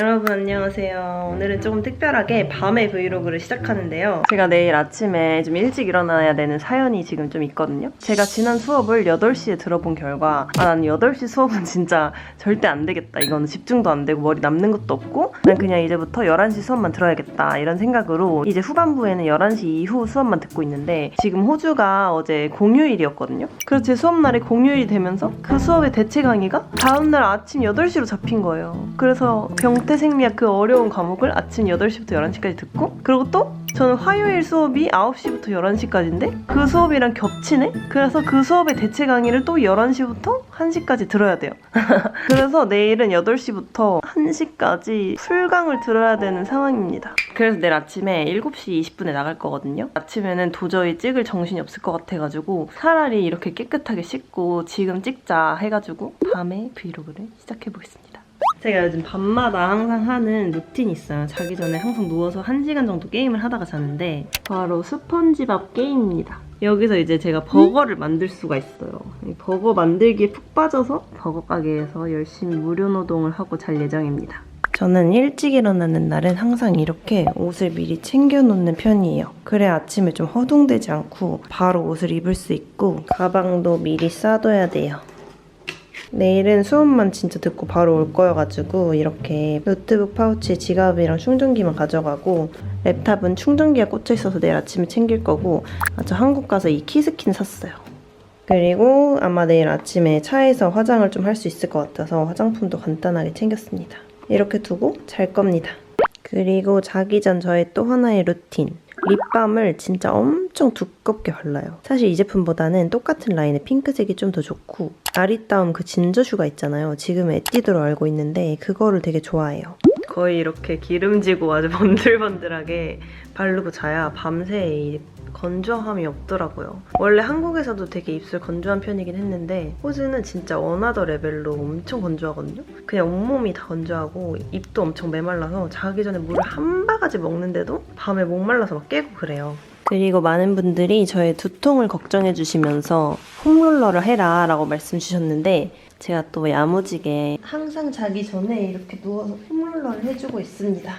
여러분 안녕하세요. 오늘은 조금 특별하게 밤에 브이로그를 시작하는데요. 제가 내일 아침에 좀 일찍 일어나야 되는 사연이 지금 좀 있거든요. 제가 지난 수업을 8시에 들어본 결과 나는 8시 수업은 진짜 절대 안 되겠다. 이거는 집중도 안 되고 머리 남는 것도 없고 난 그냥 이제부터 11시 수업만 들어야겠다 이런 생각으로 이제 후반부에는 11시 이후 수업만 듣고 있는데 지금 호주가 어제 공휴일이었거든요. 그래서 제 수업날이 공휴일이 되면서 그 수업의 대체 강의가 다음날 아침 8시로 잡힌 거예요. 그래서 생리학 그 어려운 과목을 아침 8시부터 11시까지 듣고 그리고 또 저는 화요일 수업이 9시부터 11시까지인데 그 수업이랑 겹치네? 그래서 그 수업의 대체 강의를 또 11시부터 1시까지 들어야 돼요. 그래서 내일은 8시부터 1시까지 풀강을 들어야 되는 상황입니다. 그래서 내일 아침에 7시 20분에 나갈 거거든요. 아침에는 도저히 찍을 정신이 없을 것 같아가지고 차라리 이렇게 깨끗하게 씻고 지금 찍자 해가지고 밤에 브이로그를 시작해보겠습니다. 제가 요즘 밤마다 항상 하는 루틴이 있어요. 자기 전에 항상 누워서 1시간 정도 게임을 하다가 자는데 바로 스펀지밥 게임입니다. 여기서 이제 제가 버거를 만들 수가 있어요. 이 버거 만들기에 푹 빠져서 버거 가게에서 열심히 무료 노동을 하고 잘 예정입니다. 저는 일찍 일어나는 날은 항상 이렇게 옷을 미리 챙겨놓는 편이에요. 그래야 아침에 좀 허둥대지 않고 바로 옷을 입을 수 있고 가방도 미리 싸둬야 돼요. 내일은 수업만 진짜 듣고 바로 올 거여가지고 이렇게 노트북 파우치에 지갑이랑 충전기만 가져가고 랩탑은 충전기가 꽂혀있어서 내일 아침에 챙길 거고 저 한국 가서 이 키스킨 샀어요. 그리고 아마 내일 아침에 차에서 화장을 좀 할 수 있을 것 같아서 화장품도 간단하게 챙겼습니다. 이렇게 두고 잘 겁니다. 그리고 자기 전 저의 또 하나의 루틴. 립밤을 진짜 엄청 두껍게 발라요. 사실 이 제품보다는 똑같은 라인의 핑크색이 좀 더 좋고 아리따움 그 진저슈가 있잖아요. 지금 에뛰드로 알고 있는데 그거를 되게 좋아해요. 거의 이렇게 기름지고 아주 번들번들하게 바르고 자야 밤새 이 건조함이 없더라고요. 원래 한국에서도 되게 입술 건조한 편이긴 했는데 호주는 진짜 원하더 레벨로 엄청 건조하거든요. 그냥 온몸이 다 건조하고 입도 엄청 메말라서 자기 전에 물을 한 바가지 먹는데도 밤에 목말라서 막 깨고 그래요. 그리고 많은 분들이 저의 두통을 걱정해 주시면서 폼롤러를 해라 라고 말씀 주셨는데 제가 또 야무지게 항상 자기 전에 이렇게 누워서 폼롤러를 해주고 있습니다.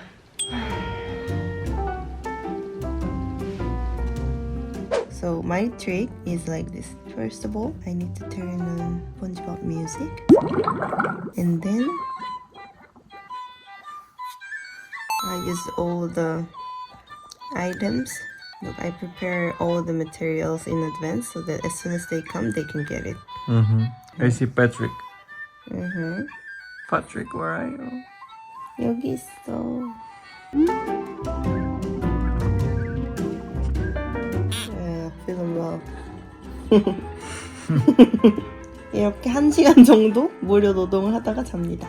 So my trick is like this. First of all, I need to turn on SpongeBob music, and then I use all the items. I prepare all the materials in advance so that as soon as they come, they can get it. I see Patrick. Patrick, where are you? 여기 있어. Feel love. 이렇게 1시간 정도 무료 노동을 하다가 잡니다.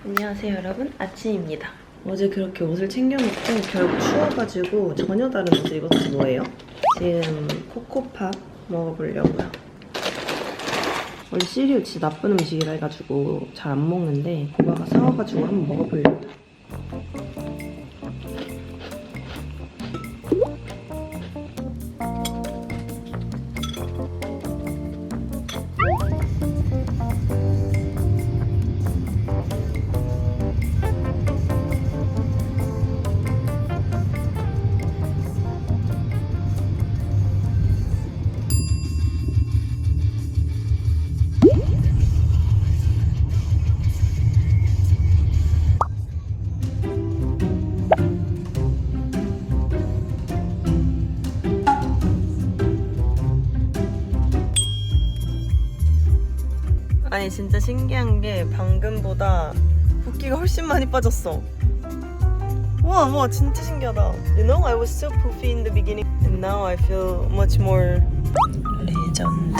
안녕하세요 여러분, 아침입니다. 어제 그렇게 옷을 챙겨놓고 결국 추워가지고 전혀 다른 옷을 입었지 뭐예요? 지금 코코팝 먹어보려고요. 원래 시리얼 진짜 나쁜 음식이라 해가지고 잘 안 먹는데 오빠가 사와가지고 한번 먹어보려고요. 아니 진짜 신기한 게 방금보다 붓기가 훨씬 많이 빠졌어. 와 진짜 신기하다. You know, I was so poofy in the beginning and now I feel much more 레전드.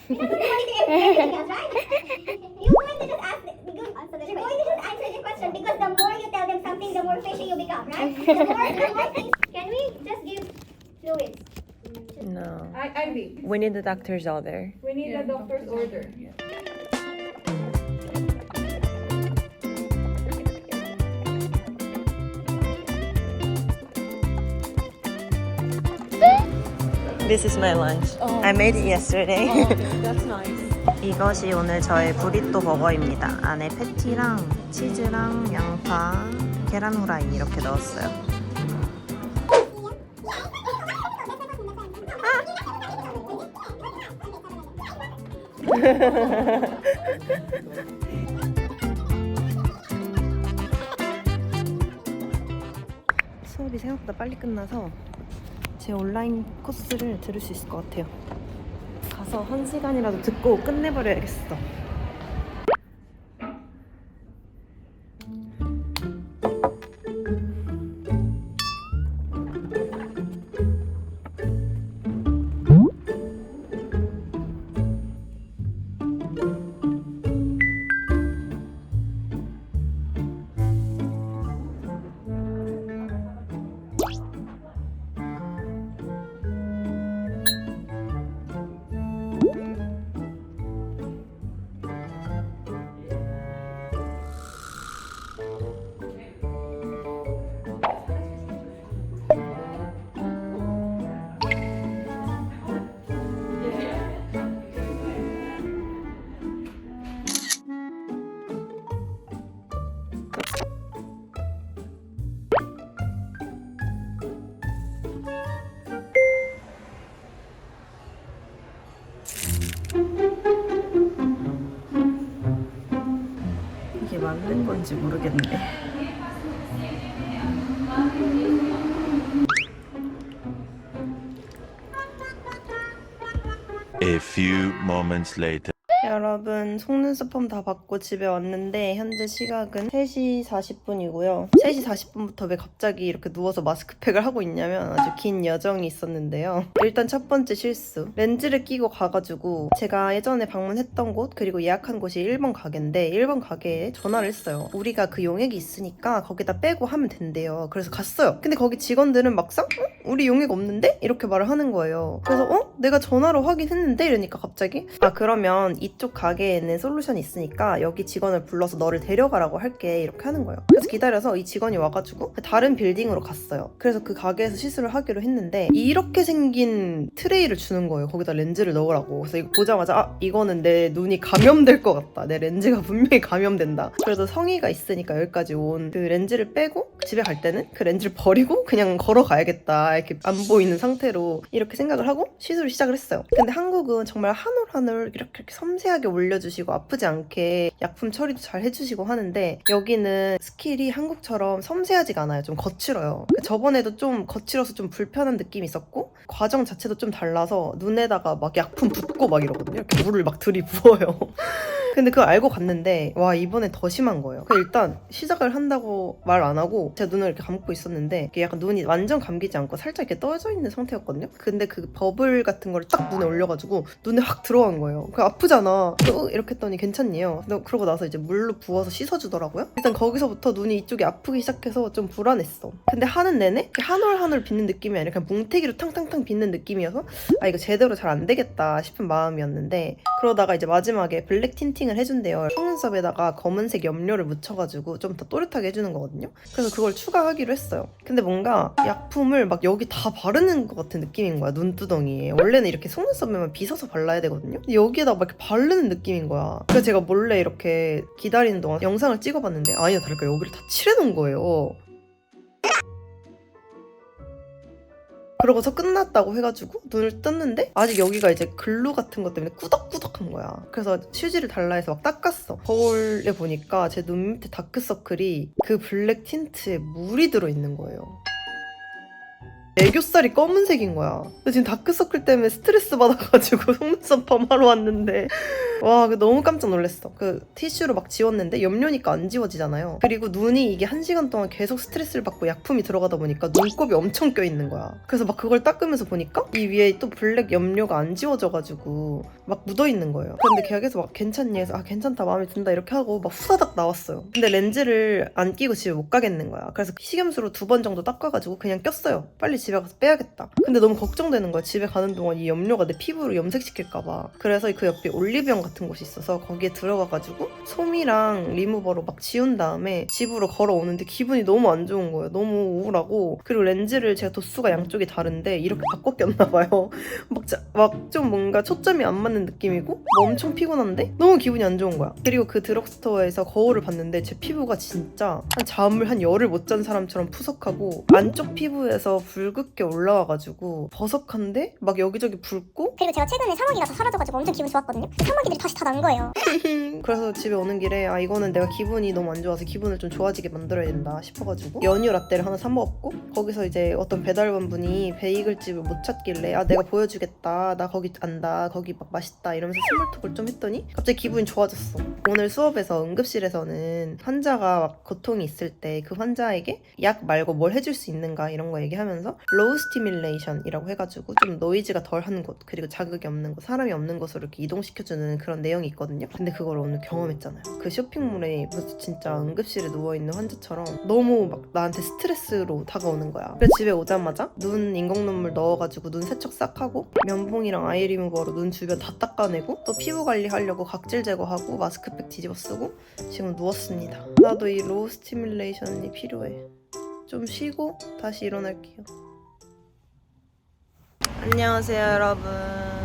You're not going to monitor everything else, right? You're going to just ask, you're going to just answer the question because the more you tell them something, the more fishy you become, right? Can we just give fluids? No. IV. We need the doctor's order. We need a doctor's order. This is my lunch. I made it yesterday. That's nice. 이것이 오늘 저의 브리또 버거입니다. 안에 패티랑 치즈랑 양파, 계란 후라이 이렇게 넣었어요. 수업이 생각보다 빨리 끝나서 제 온라인 코스를 들을 수 있을 것 같아요. 가서 1시간이라도 듣고 끝내버려야겠어. 이게 맞는 건지 모르겠네. A few moments later. 여러분, 속눈썹 펌 다 받고 집에 왔는데 현재 시각은 3시 40분이고요. 3시 40분부터 왜 갑자기 이렇게 누워서 마스크팩을 하고 있냐면 아주 긴 여정이 있었는데요. 일단 첫 번째 실수. 렌즈를 끼고 가가지고 제가 예전에 방문했던 곳 그리고 예약한 곳이 1번 가게인데 1번 가게에 전화를 했어요. 우리가 그 용액이 있으니까 거기다 빼고 하면 된대요. 그래서 갔어요. 근데 거기 직원들은 막상 우리 용액 없는데? 이렇게 말을 하는 거예요. 그래서 내가 전화로 확인했는데? 이러니까 갑자기 그러면 이쪽 가게에는 솔루션이 있으니까 여기 직원을 불러서 너를 데려가라고 할게 이렇게 하는 거예요. 그래서 기다려서 이 직원이 와가지고 다른 빌딩으로 갔어요. 그래서 그 가게에서 시술을 하기로 했는데 이렇게 생긴 트레이를 주는 거예요. 거기다 렌즈를 넣으라고. 그래서 이거 보자마자 이거는 내 눈이 감염될 것 같다. 내 렌즈가 분명히 감염된다. 그래도 성의가 있으니까 여기까지 온 그 렌즈를 빼고 집에 갈 때는 그 렌즈를 버리고 그냥 걸어가야겠다. 이렇게 안 보이는 상태로 이렇게 생각을 하고 시술을 시작을 했어요. 근데 한국은 정말 한 올 한 올 이렇게 섬세하게 올려주시고 아프지 않게 약품 처리도 잘 해주시고 하는데 여기는 스킬이 한국처럼 섬세하지가 않아요. 좀 거칠어요. 저번에도 좀 거칠어서 좀 불편한 느낌이 있었고 과정 자체도 좀 달라서 눈에다가 막 약품 붓고 막 이러거든요. 이렇게 물을 막 들이부어요. 근데 그걸 알고 갔는데 와 이번에 더 심한 거예요. 그래서 일단 시작을 한다고 말 안 하고 제 눈을 이렇게 감고 있었는데 이게 약간 눈이 완전 감기지 않고 살짝 이렇게 떠져 있는 상태였거든요. 근데 그 버블 같은 걸 딱 눈에 올려가지고 눈에 확 들어간 거예요. 그 아프잖아. 이렇게 했더니 괜찮네요. 그러고 나서 이제 물로 부어서 씻어주더라고요. 일단 거기서부터 눈이 이쪽이 아프기 시작해서 좀 불안했어. 근데 하는 내내 한 올 한 올 빗는 느낌이 아니라 그냥 뭉태기로 탕탕탕 빗는 느낌이어서 이거 제대로 잘 안 되겠다 싶은 마음이었는데 그러다가 이제 마지막에 블랙 틴팅을 해준대요. 속눈썹에다가 검은색 염료를 묻혀가지고 좀 더 또렷하게 해주는 거거든요. 그래서 그걸 추가하기로 했어요. 근데 뭔가 약품을 막 여기 다 바르는 것 같은 느낌인 거야. 눈두덩이에. 원래는 이렇게 속눈썹에만 빗어서 발라야 되거든요. 근데 여기에다 막 이렇게 바르는 느낌인 거야. 그래서 제가 몰래 이렇게 기다리는 동안 영상을 찍어봤는데 아니나 다를까 여기를 다 칠해놓은 거예요. 그러고서 끝났다고 해가지고 눈을 떴는데 아직 여기가 이제 글루 같은 것 때문에 꾸덕꾸덕한 거야. 그래서 휴지를 달라 해서 막 닦았어. 거울에 보니까 제 눈 밑에 다크서클이 그 블랙 틴트에 물이 들어있는 거예요. 애교살이 검은색인 거야. 근데 지금 다크서클 때문에 스트레스 받아가지고 속눈썹 펌하러 왔는데 와, 너무 깜짝 놀랐어. 그 티슈로 막 지웠는데 염료니까 안 지워지잖아요. 그리고 눈이 이게 1시간 동안 계속 스트레스를 받고 약품이 들어가다 보니까 눈곱이 엄청 껴있는 거야. 그래서 막 그걸 닦으면서 보니까 이 위에 또 블랙 염료가 안 지워져가지고 막 묻어있는 거예요. 근데 걔가 계속 막 괜찮니 해서 아 괜찮다 마음에 든다 이렇게 하고 막 후다닥 나왔어요. 근데 렌즈를 안 끼고 집에 못 가겠는 거야. 그래서 식염수로 2번 정도 닦아가지고 그냥 꼈어요. 빨리 집에 가서 빼야겠다. 근데 너무 걱정되는 거야. 집에 가는 동안 이 염료가 내 피부를 염색시킬까봐. 그래서 그 옆에 올리브영 같은 곳이 있어서 거기에 들어가가지고 솜이랑 리무버로 막 지운 다음에 집으로 걸어오는데 기분이 너무 안 좋은 거예요. 너무 우울하고. 그리고 렌즈를 제가 도수가 양쪽이 다른데 이렇게 바꿔 꼈나봐요. 막 좀 뭔가 초점이 안 맞는 느낌이고 뭐 엄청 피곤한데 너무 기분이 안 좋은 거야. 그리고 그 드럭스토어에서 거울을 봤는데 제 피부가 진짜 잠을 한 열을 못 잔 사람처럼 푸석하고 안쪽 피부에서 붉게 올라와가지고 버석한데 막 여기저기 붉고 그리고 제가 최근에 사마귀 가서 사라져가지고 엄청 기분 좋았거든요. 사마귀들이 다시 다 난 거예요. 그래서 집에 오는 길에 아 이거는 내가 기분이 너무 안 좋아서 기분을 좀 좋아지게 만들어야 된다 싶어가지고 연유 라떼를 하나 사 먹었고 거기서 이제 어떤 배달원 분이 베이글집을 못 찾길래 아 내가 보여주겠다 나 거기 안다 거기 막 맛있다 이러면서 스몰톡을 좀 했더니 갑자기 기분이 좋아졌어. 오늘 수업에서 응급실에서는 환자가 막 고통이 있을 때 그 환자에게 약 말고 뭘 해줄 수 있는가 이런 거 얘기하면서 로우 스티뮬레이션이라고 해가지고 좀 노이즈가 덜한 곳 그리고 자극이 없는 곳 사람이 없는 곳으로 이렇게 이동시켜주는 그런 내용이 있거든요. 근데 그걸 오늘 경험했잖아요. 그 쇼핑몰에 무슨 진짜 응급실에 누워있는 환자처럼 너무 막 나한테 스트레스로 다가오는 거야. 그래서 집에 오자마자 눈 인공눈물 넣어가지고 눈 세척 싹 하고 면봉이랑 아이 리무버로 눈 주변 다 닦아내고 또 피부 관리하려고 각질 제거하고 마스크팩 뒤집어 쓰고 지금 누웠습니다. 나도 이 로우 스티뮬레이션이 필요해. 좀 쉬고 다시 일어날게요. 안녕하세요 여러분.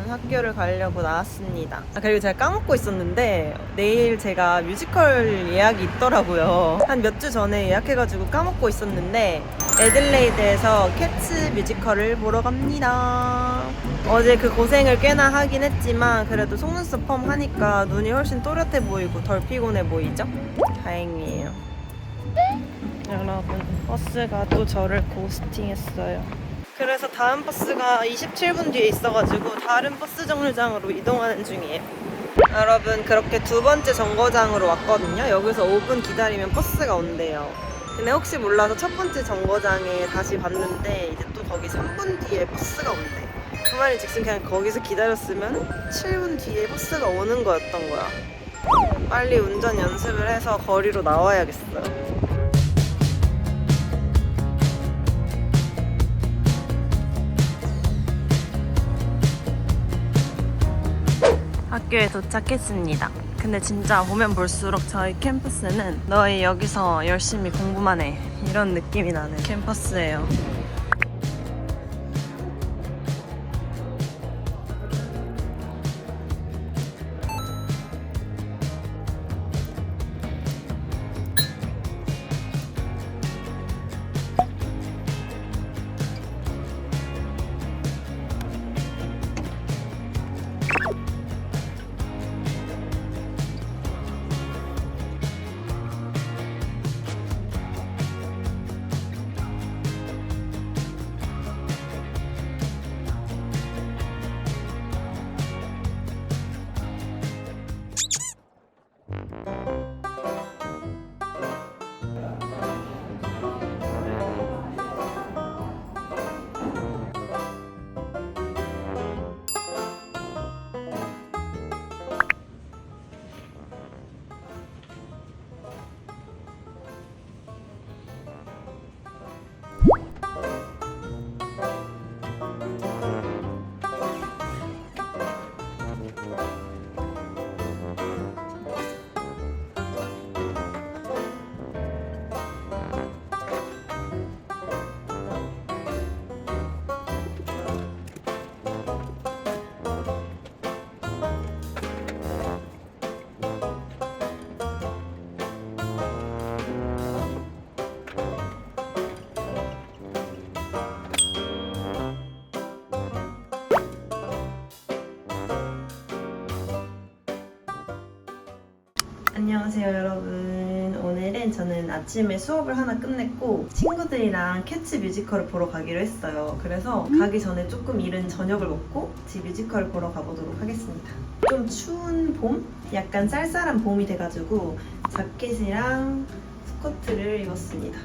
학교를 가려고 나왔습니다. 그리고 제가 까먹고 있었는데 내일 제가 뮤지컬 예약이 있더라고요. 한 몇 주 전에 예약해가지고 까먹고 있었는데 애들레이드에서 캣츠 뮤지컬을 보러 갑니다. 어제 그 고생을 꽤나 하긴 했지만 그래도 속눈썹 펌 하니까 눈이 훨씬 또렷해 보이고 덜 피곤해 보이죠? 다행이에요. 여러분 버스가 또 저를 고스팅했어요. 그래서 다음 버스가 27분 뒤에 있어가지고 다른 버스 정류장으로 이동하는 중이에요. 여러분 그렇게 2번째 정거장으로 왔거든요. 여기서 5분 기다리면 버스가 온대요. 근데 혹시 몰라서 첫 번째 정거장에 다시 봤는데 이제 또 거기 3분 뒤에 버스가 온대. 그 말이 즉슨 그냥 거기서 기다렸으면 7분 뒤에 버스가 오는 거였던 거야. 빨리 운전 연습을 해서 거리로 나와야겠어요. 학교에 도착했습니다. 근데 진짜 보면 볼수록 저희 캠퍼스는 너희 여기서 열심히 공부만 해 이런 느낌이 나는 캠퍼스예요. 안녕하세요 여러분. 오늘은 저는 아침에 수업을 하나 끝냈고 친구들이랑 캐츠 뮤지컬을 보러 가기로 했어요. 그래서 가기 전에 조금 이른 저녁을 먹고 지 뮤지컬을 보러 가보도록 하겠습니다. 좀 추운 봄? 약간 쌀쌀한 봄이 돼가지고 자켓이랑 스커트를 입었습니다.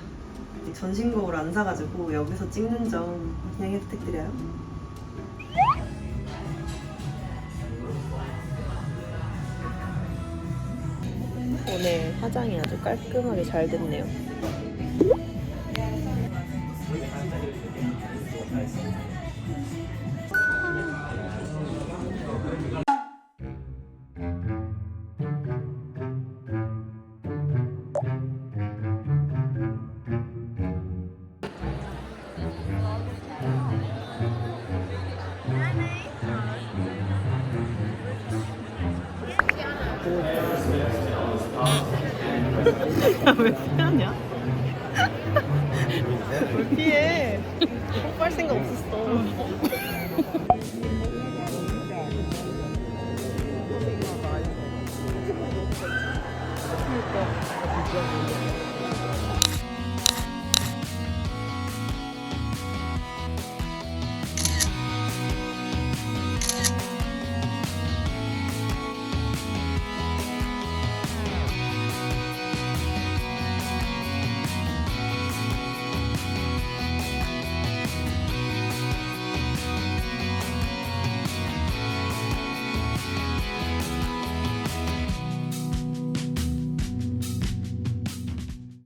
전신곡을 안 사가지고 여기서 찍는 점 양해 부탁드려요. 오늘 화장이 아주 깔끔하게 잘 됐네요. 왜 피하냐? 왜 피해? 뽀뽀할 생각 없었어. 그러니까.